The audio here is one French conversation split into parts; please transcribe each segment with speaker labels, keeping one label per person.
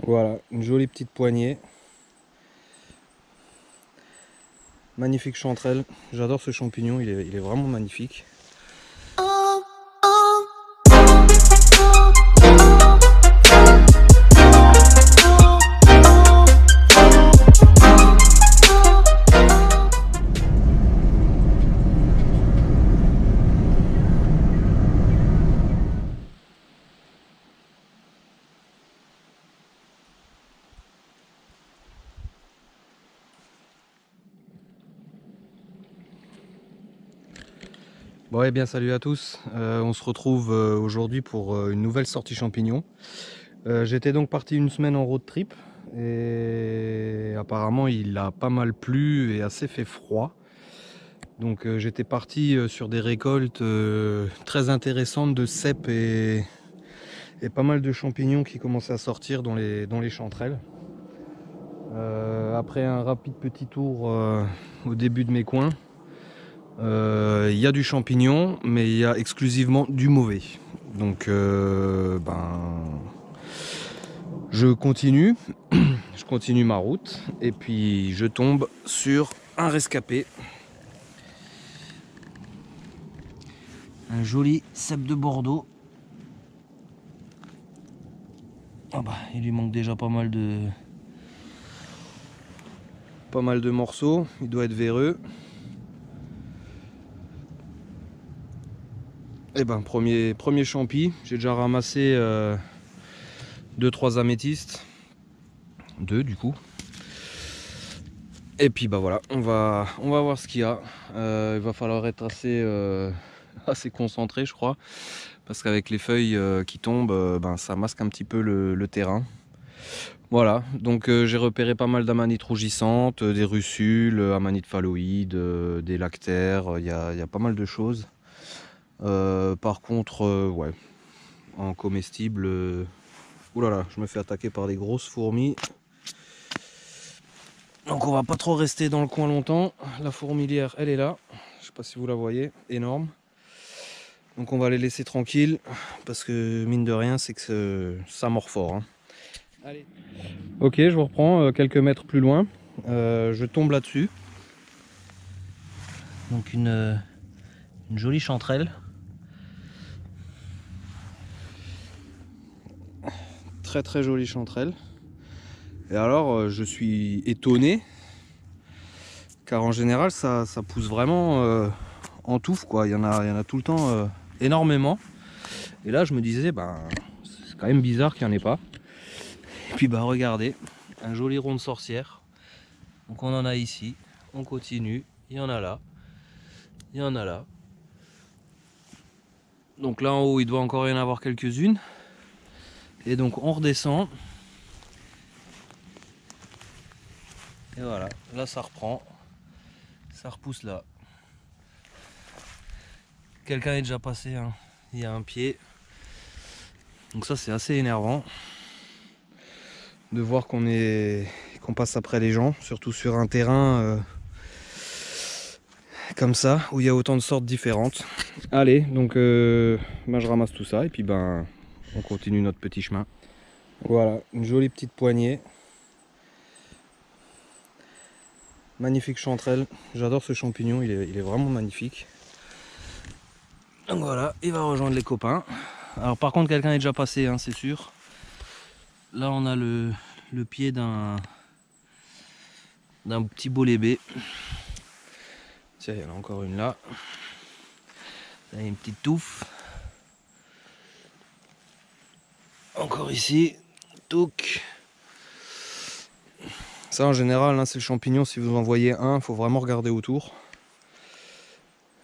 Speaker 1: Voilà, une jolie petite poignée. Magnifique chanterelle. J'adore ce champignon, il est vraiment magnifique. Bon, et bien salut à tous, on se retrouve aujourd'hui pour une nouvelle sortie champignon. J'étais donc parti une semaine en road trip et apparemment il a pas mal plu et assez fait froid. Donc j'étais parti sur des récoltes très intéressantes de cèpes et pas mal de champignons qui commençaient à sortir dans les chanterelles. Après un rapide petit tour au début de mes coins, il y a du champignon, mais il y a exclusivement du mauvais. Donc je continue ma route et puis je tombe sur un rescapé. Un joli cèpe de Bordeaux. Ah bah, il lui manque déjà pas mal de morceaux, il doit être véreux. Et ben premier champi, j'ai déjà ramassé 2-3 améthystes, 2 du coup. Et puis bah voilà, on va voir ce qu'il y a. Il va falloir être assez concentré, je crois, parce qu'avec les feuilles qui tombent, ça masque un petit peu le terrain. Voilà, donc j'ai repéré pas mal d'amanites rougissantes, des russules, amanites phalloïdes, des lactaires, il y a pas mal de choses. Par contre, ouais, en comestible, oulala, je me fais attaquer par des grosses fourmis. Donc on va pas trop rester dans le coin longtemps. La fourmilière, elle est là. Je sais pas si vous la voyez, énorme. Donc on va les laisser tranquilles parce que mine de rien, c'est que ça mord fort. Hein. Allez. Ok, je vous reprends quelques mètres plus loin. Je tombe là-dessus. Donc une jolie chanterelle. Très jolie chanterelle. Et alors je suis étonné car en général ça pousse vraiment en touffe quoi. Il y en a tout le temps énormément. Et là je me disais c'est quand même bizarre qu'il n'y en ait pas. Et puis regardez, un joli rond de sorcière. Donc on en a ici, on continue, il y en a là, il y en a là. Donc là en haut il doit encore y en avoir quelques-unes. Et donc on redescend. Et voilà, là ça reprend. Ça repousse là. Quelqu'un est déjà passé, hein. Il y a un pied. Donc ça c'est assez énervant de voir qu'on passe après les gens, surtout sur un terrain comme ça, où il y a autant de sortes différentes. Allez, donc je ramasse tout ça et puis on continue notre petit chemin. Voilà, une jolie petite poignée. Magnifique chanterelle, j'adore ce champignon, il est vraiment magnifique. Donc voilà, il va rejoindre les copains. Alors par contre quelqu'un est déjà passé, hein, c'est sûr. Là on a le pied d'un petit bolébé. Tiens, il y en a encore une là. Là, il y a une petite touffe. Encore ici. Touc. Ça en général, hein, c'est le champignon, si vous en voyez un, il faut vraiment regarder autour.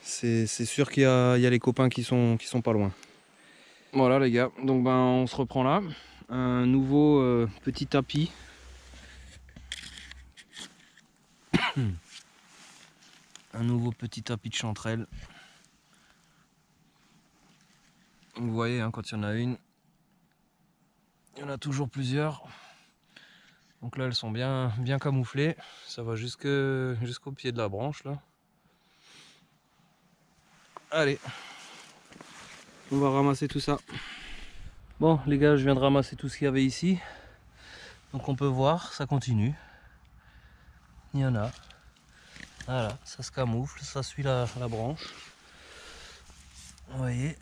Speaker 1: C'est sûr qu'il y a les copains qui sont pas loin. Voilà les gars, donc on se reprend là. Un nouveau petit tapis. Un nouveau petit tapis de chanterelle. Vous voyez, hein, quand il y en a une, il y en a toujours plusieurs. Donc là elles sont bien camouflées. Ça va jusqu'au pied de la branche là. Allez, on va ramasser tout ça. Bon les gars, je viens de ramasser tout ce qu'il y avait ici. Donc on peut voir, ça continue. Il y en a. Voilà, ça se camoufle, ça suit la branche. Vous voyez.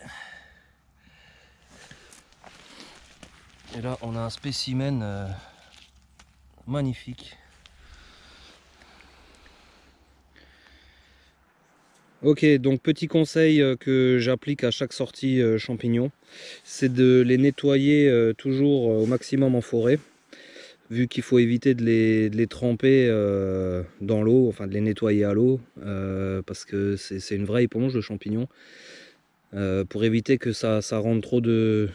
Speaker 1: Et là on a un spécimen magnifique. Ok, donc petit conseil que j'applique à chaque sortie champignon, c'est de les nettoyer toujours au maximum en forêt, vu qu'il faut éviter de les tremper dans l'eau, enfin de les nettoyer à l'eau, parce que c'est une vraie éponge de champignons, pour éviter que ça rentre trop de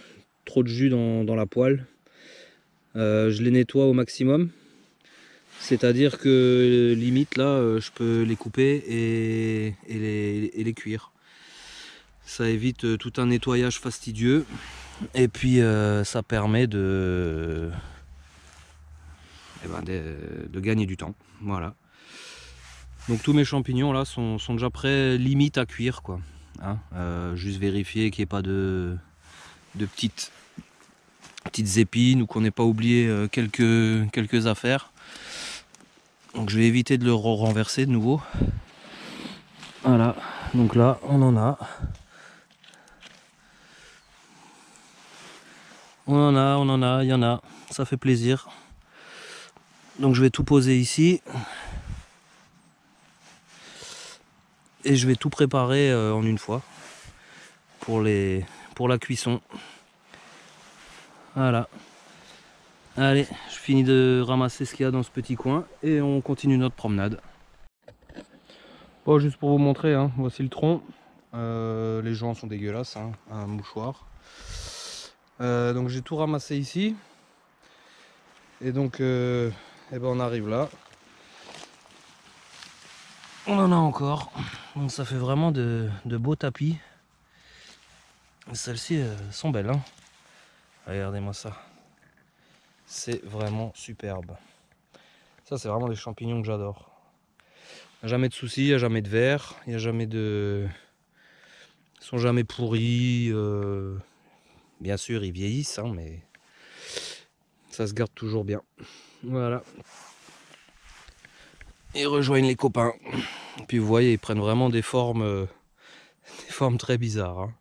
Speaker 1: jus dans la poêle. Je les nettoie au maximum. C'est-à-dire que limite là, je peux les couper et les cuire. Ça évite tout un nettoyage fastidieux et puis ça permet de gagner du temps. Voilà. Donc tous mes champignons là sont déjà prêts limite à cuire quoi. Hein, juste vérifier qu'il n'y ait pas de petites épines ou qu'on n'ait pas oublié quelques affaires. Donc je vais éviter de le renverser de nouveau. Voilà, donc là on en a. Il y en a, ça fait plaisir. Donc je vais tout poser ici. Et je vais tout préparer en une fois pour la cuisson. Voilà. Allez, je finis de ramasser ce qu'il y a dans ce petit coin et on continue notre promenade. Bon, juste pour vous montrer, hein, voici le tronc. Les joints sont dégueulasses, hein, un mouchoir. Donc j'ai tout ramassé ici. Et donc eh ben on arrive là. On en a encore. Donc ça fait vraiment de beaux tapis. Celles-ci sont belles. Hein. Regardez-moi ça. C'est vraiment superbe. Ça c'est vraiment des champignons que j'adore. Il n'y a jamais de soucis, il n'y a jamais de verre, il n'y a jamais de... Ils sont jamais pourris. Bien sûr ils vieillissent, hein, mais ça se garde toujours bien. Voilà. Ils rejoignent les copains. Puis vous voyez, ils prennent vraiment des formes très bizarres. Hein.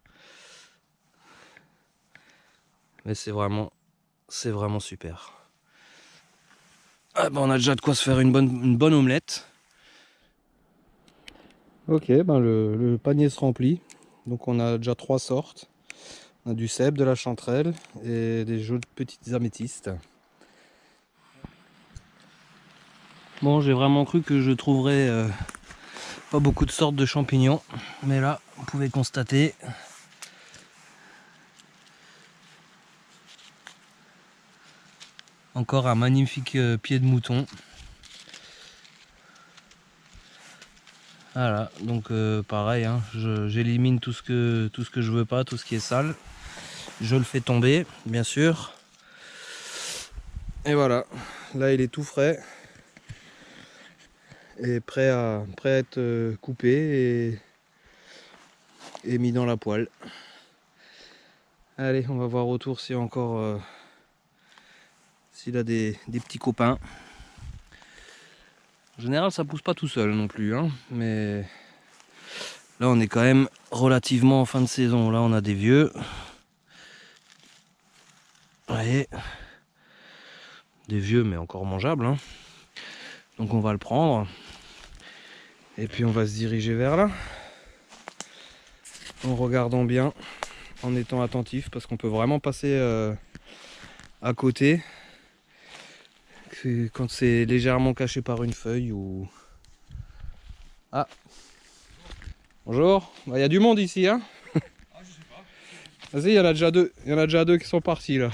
Speaker 1: Mais c'est vraiment super. Ah ben on a déjà de quoi se faire une bonne omelette. Ok, ben le panier se remplit. Donc on a déjà 3 sortes. On a du cèpe, de la chanterelle et des jolies petites améthystes. Bon, j'ai vraiment cru que je trouverais pas beaucoup de sortes de champignons. Mais là, vous pouvez constater... Encore un magnifique pied de mouton. Voilà, donc pareil, hein, j'élimine tout ce que je veux pas, tout ce qui est sale. Je le fais tomber, bien sûr. Et voilà, là il est tout frais. Et prêt à être coupé et mis dans la poêle. Allez, on va voir autour s'il y a encore... s'il a des petits copains. En général, ça pousse pas tout seul non plus, hein, mais là, on est quand même relativement en fin de saison. Là, on a des vieux. Vous voyez, des vieux, mais encore mangeables. Hein. Donc, on va le prendre. Et puis, on va se diriger vers là. En regardant bien, en étant attentif, parce qu'on peut vraiment passer à côté. Quand c'est légèrement caché par une feuille ou... Ah, bonjour, il y a du monde ici, hein. Ah, je sais pas. Vas-y, il y en a déjà deux qui sont partis là.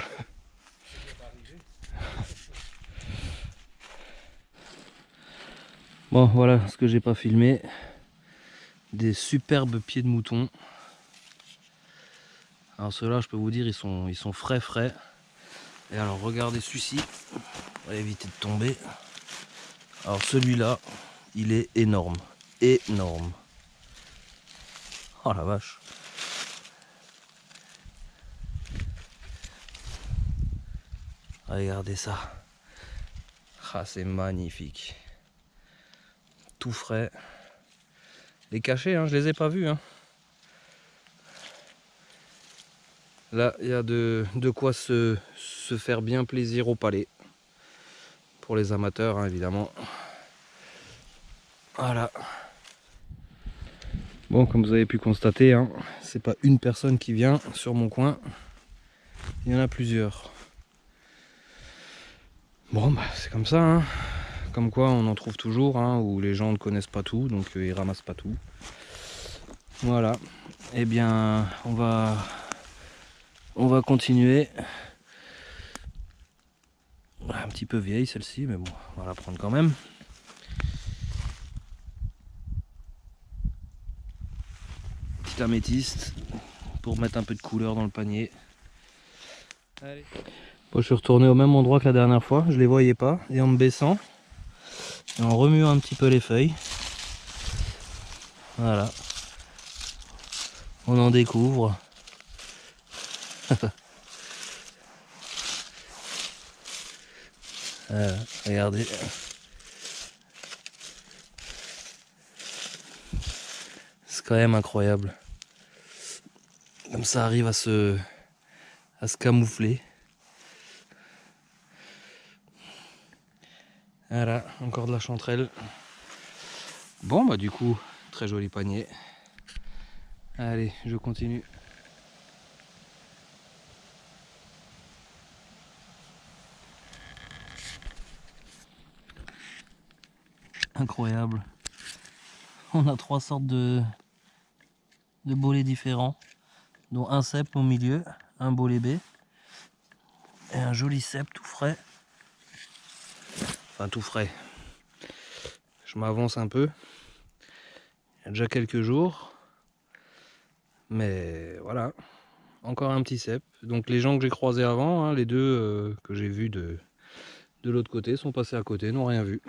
Speaker 1: Bon, voilà ce que j'ai pas filmé. Des superbes pieds de mouton. Alors ceux-là, je peux vous dire, ils sont frais. Et alors regardez celui-ci. On va éviter de tomber. Alors celui-là, il est énorme. Énorme. Oh la vache. Regardez ça. Ah, c'est magnifique. Tout frais. Les cachets, hein, je les ai pas vus. Hein. Là, il y a de quoi se faire bien plaisir au palais. Pour les amateurs, hein, évidemment. Voilà. Bon, comme vous avez pu constater, hein, c'est pas une personne qui vient sur mon coin. Il y en a plusieurs. Bon, bah, c'est comme ça. Hein. Comme quoi, on en trouve toujours, hein, où les gens ne connaissent pas tout, donc ils ramassent pas tout. Voilà. Eh bien, on va continuer. Un petit peu vieille celle-ci, mais bon, on va la prendre quand même. Petite améthyste pour mettre un peu de couleur dans le panier. Allez. Bon, je suis retourné au même endroit que la dernière fois, je les voyais pas, et en me baissant, et en remuant un petit peu les feuilles, voilà, on en découvre. Regardez. C'est quand même incroyable. Comme ça arrive à se camoufler. Voilà, encore de la chanterelle. Bon bah du coup, très joli panier. Allez, je continue. Incroyable. On a 3 sortes de bolets différents, dont un cep au milieu, un bolet B et un joli cep tout frais. Enfin tout frais. Je m'avance un peu. Il y a déjà quelques jours. Mais voilà. Encore un petit cep. Donc les gens que j'ai croisés avant, hein, les deux que j'ai vus de l'autre côté, sont passés à côté, n'ont rien vu.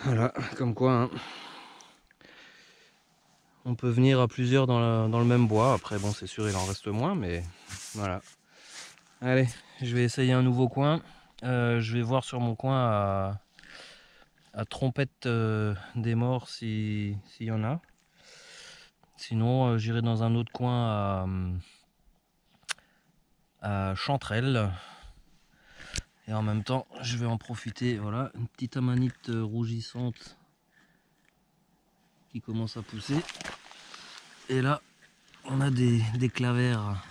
Speaker 1: Voilà, comme quoi hein, on peut venir à plusieurs dans le même bois. Après bon, c'est sûr il en reste moins, mais voilà. Allez, je vais essayer un nouveau coin. Je vais voir sur mon coin à trompette des morts s'il y en a. Sinon j'irai dans un autre coin à chanterelle. Et en même temps, je vais en profiter. Voilà, une petite amanite rougissante qui commence à pousser. Et là, on a des clavères.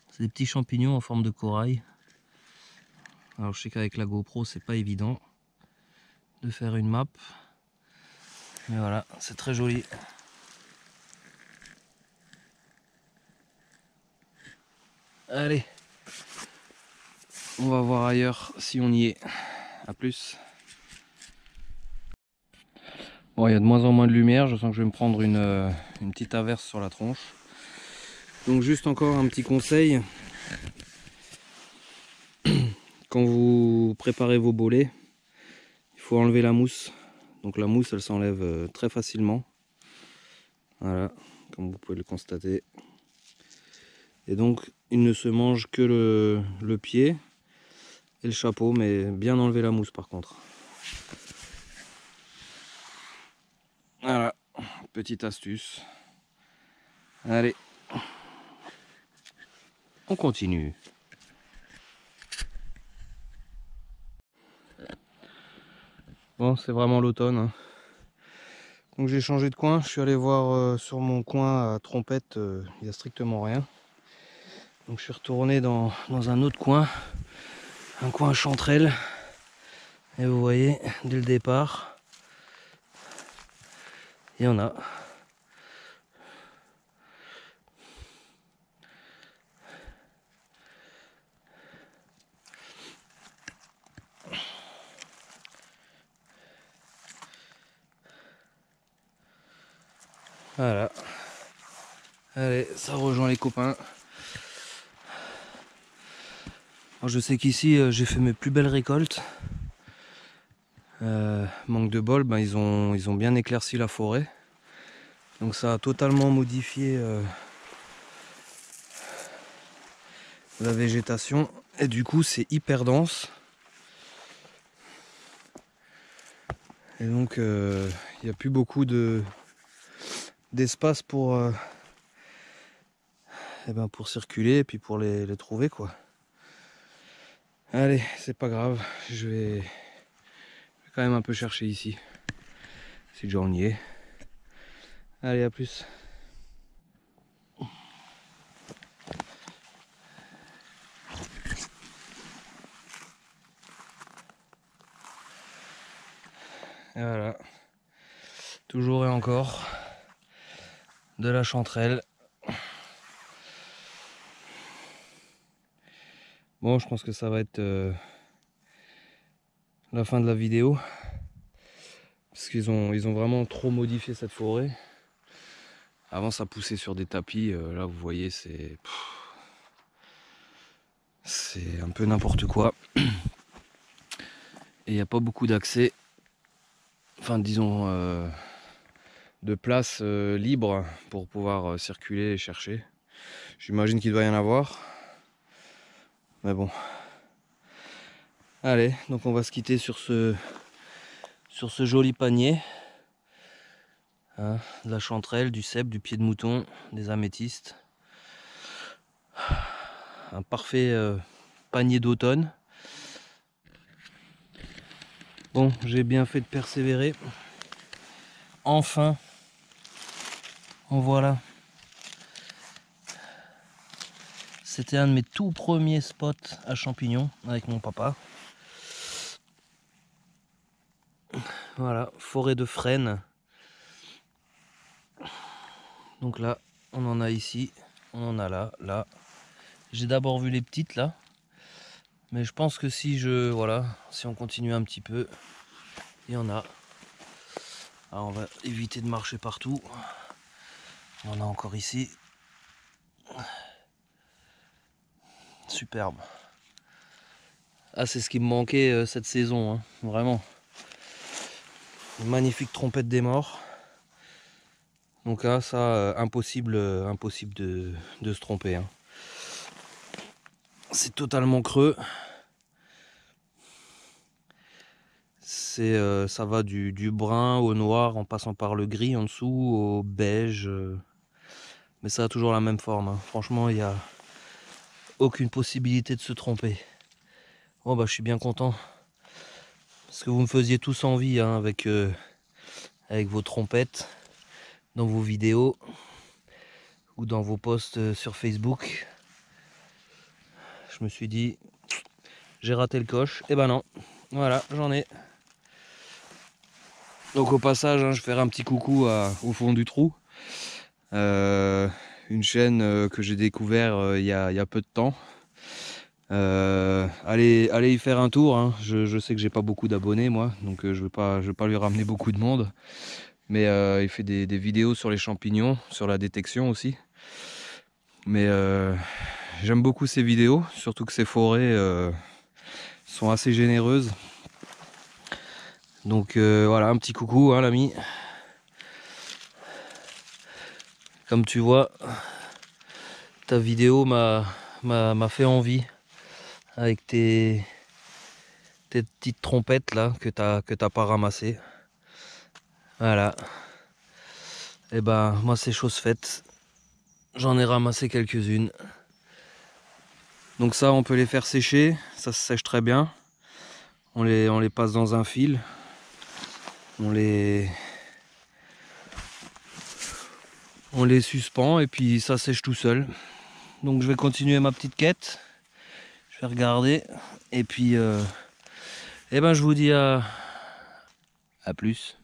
Speaker 1: C'est des petits champignons en forme de corail. Alors je sais qu'avec la GoPro, c'est pas évident de faire une map. Mais voilà, c'est très joli. Allez, on va voir ailleurs si on y est. A plus. Bon, il y a de moins en moins de lumière, je sens que je vais me prendre une petite averse sur la tronche. Donc juste encore un petit conseil. Quand vous préparez vos bolets, il faut enlever la mousse. Donc la mousse, elle s'enlève très facilement. Voilà, comme vous pouvez le constater. Et donc, il ne se mange que le pied et le chapeau, mais bien enlever la mousse par contre. Voilà, petite astuce. Allez, on continue. Bon, c'est vraiment l'automne. Hein. Donc j'ai changé de coin, je suis allé voir sur mon coin à trompette, il n'y a strictement rien. Donc je suis retourné dans un autre coin, un coin chanterelle. Et vous voyez, dès le départ, il y en a. Voilà. Allez, ça rejoint les copains. Alors je sais qu'ici j'ai fait mes plus belles récoltes. Manque de bol, ben, ils ont bien éclairci la forêt. Donc ça a totalement modifié la végétation. Et du coup c'est hyper dense. Et donc il n'y a plus beaucoup d'espace pour, pour circuler et puis pour les trouver quoi. Allez, c'est pas grave, je vais quand même un peu chercher ici. Si déjà on y est. Allez, à plus. Et voilà. Toujours et encore de la chanterelle. Bon, je pense que ça va être la fin de la vidéo. Parce qu'ils ont vraiment trop modifié cette forêt. Avant ça poussait sur des tapis, là vous voyez c'est un peu n'importe quoi. Et il n'y a pas beaucoup d'accès, enfin disons de place libre pour pouvoir circuler et chercher. J'imagine qu'il doit y en avoir. Mais bon. Allez, donc on va se quitter sur ce joli panier. Hein, de la chanterelle, du cèpe, du pied de mouton, des améthystes. Un parfait panier d'automne. Bon, j'ai bien fait de persévérer. Enfin, en voilà. C'était un de mes tout premiers spots à champignons avec mon papa. Voilà, forêt de frênes. Donc là, on en a ici, on en a là. J'ai d'abord vu les petites là. Mais je pense que si on continue un petit peu, il y en a. Alors on va éviter de marcher partout. On en a encore ici. Superbe. Ah, c'est ce qui me manquait cette saison, hein, vraiment. Une magnifique trompette des morts. Donc là, ça, impossible de se tromper. Hein. C'est totalement creux. Ça va du brun au noir en passant par le gris en dessous, au beige. Mais ça a toujours la même forme. Hein. Franchement, il n'y a aucune possibilité de se tromper. Bon, bah, je suis bien content. Parce que vous me faisiez tous envie hein, avec vos trompettes dans vos vidéos ou dans vos posts sur Facebook. Je me suis dit, j'ai raté le coche. Et ben non, voilà, j'en ai. Donc au passage, hein, je vais faire un petit coucou au fond du trou. Une chaîne que j'ai découvert il y a peu de temps. Allez y faire un tour. Hein. Je sais que j'ai pas beaucoup d'abonnés moi, donc je vais pas lui ramener beaucoup de monde. Mais il fait des vidéos sur les champignons, sur la détection aussi. Mais j'aime beaucoup ces vidéos, surtout que ces forêts sont assez généreuses. Donc voilà, un petit coucou hein, l'ami. Comme tu vois, ta vidéo m'a fait envie avec tes petites trompettes là que t'as pas ramassées. Voilà. Et ben moi c'est chose faite. J'en ai ramassé quelques-unes. Donc ça on peut les faire sécher, ça se sèche très bien. On les passe dans un fil. On les suspend et puis ça sèche tout seul. Donc je vais continuer ma petite quête. Je vais regarder et puis je vous dis à plus.